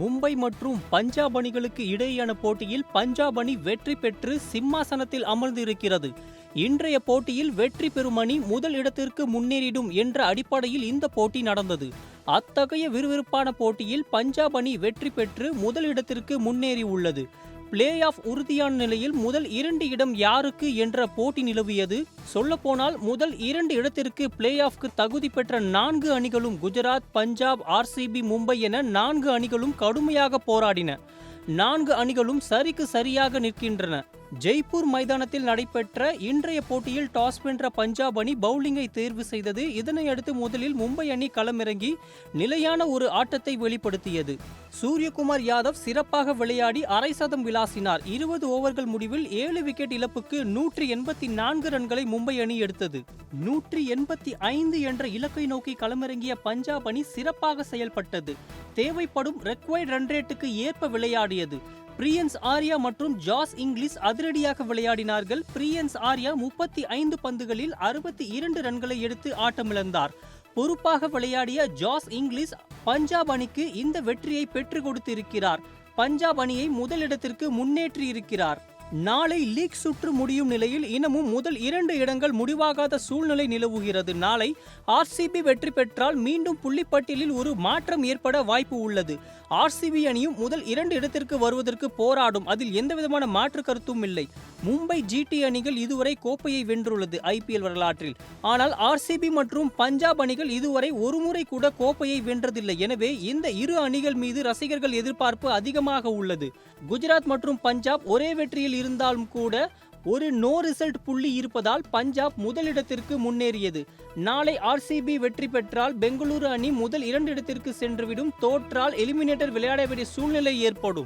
மும்பை மற்றும் பஞ்சாப் அணிகளுக்கு இடையேயான போட்டியில் பஞ்சாப் அணி வெற்றி பெற்று சிம்மாசனத்தில் அமர்ந்திருக்கிறது. இன்றைய போட்டியில் வெற்றி பெறும் அணி முதல் இடத்திற்கு முன்னேறிடும் என்ற அடிப்படையில் இந்த போட்டி நடந்தது. அத்தகைய விறுவிறுப்பான போட்டியில் பஞ்சாப் அணி வெற்றி பெற்று முதல் இடத்திற்கு முன்னேறி உள்ளது. பிளே ஆஃப் உறுதியான நிலையில் முதல் 2 இடம் யாருக்கு என்ற போட்டி நிலவியது. சொல்லப்போனால் முதல் 2 இடத்திற்கு பிளே ஆஃப்க்கு தகுதி பெற்ற 4 அணிகளும் குஜராத், பஞ்சாப், ஆர்சிபி, மும்பை என 4 அணிகளும் கடுமையாக போராடின. 4 அணிகளும் சரிக்கு சரியாக நிற்கின்றன. ஜெய்ப்பூர் மைதானத்தில் நடைபெற்ற இன்றைய போட்டியில் டாஸ் வென்ற பஞ்சாப் அணி பவுலிங்கை தேர்வு செய்தது. இதனையடுத்து முதலில் மும்பை அணி களமிறங்கி நிலையான ஒரு ஆட்டத்தை வெளிப்படுத்தியது. சூரியகுமார் யாதவ் சிறப்பாக விளையாடி அரை சதம் விளாசினார். 20 ஓவர்கள் முடிவில் 7 விக்கெட் இழப்புக்கு 184 ரன்களை மும்பை அணி எடுத்தது. 185 என்ற இலக்கை நோக்கி களமிறங்கிய பஞ்சாப் அணி சிறப்பாக செயல்பட்டது. தேவைப்படும் ரெக்வயர்ட் ரன் ரேட்டுக்கு ஏற்ப விளையாடியது. பிரியன்ஸ் ஆர்யா மற்றும் ஜாஸ் இங்கிலீஷ் அதிரடியாக விளையாடினார்கள். பிரியன்ஸ் ஆர்யா 35 பந்துகளில் 62 ரன்களை எடுத்து ஆட்டமிழந்தார். பொறுப்பாக விளையாடிய ஜாஸ் இங்கிலீஷ் பஞ்சாப் அணிக்கு இந்த வெற்றியை பெற்றுக் கொடுத்திருக்கிறார். பஞ்சாப் அணியை முதலிடத்திற்கு முன்னேற்றி இருக்கிறார். நாளை லீக் சுற்று முடியும் நிலையில் இன்னமும் முதல் 2 இடங்கள் முடிவாகாத சூழ்நிலை நிலவுகிறது. நாளை ஆர்சிபி வெற்றி பெற்றால் மீண்டும் புள்ளிப்பட்டியலில் ஒரு மாற்றம் ஏற்பட வாய்ப்பு உள்ளது. ஆர்சிபி அணியும் முதல் 2 இடத்திற்கு வருவதற்கு போராடும். அதில் எந்தவிதமான மாற்று கருத்தும் இல்லை. மும்பை ஜிடி அணிகள் இதுவரை கோப்பையை வென்றுள்ளது ஐபிஎல் வரலாற்றில். ஆனால் ஆர்சிபி மற்றும் பஞ்சாப் அணிகள் இதுவரை ஒருமுறை கூட கோப்பையை வென்றதில்லை. எனவே இந்த இரு அணிகள் மீது ரசிகர்கள் எதிர்பார்ப்பு அதிகமாக உள்ளது. குஜராத் மற்றும் பஞ்சாப் ஒரே வெற்றியில் இருந்தாலும் கூட ஒரு நோ ரிசல்ட் புள்ளி இருப்பதால் பஞ்சாப் முதலிடத்திற்கு முன்னேறியது. நாளை ஆர்சிபி வெற்றி பெற்றால் பெங்களூரு அணி முதல் 2 இடத்திற்கு சென்றுவிடும். தோற்றால் எலிமினேட்டர் விளையாட வேண்டிய சூழ்நிலை ஏற்படும்.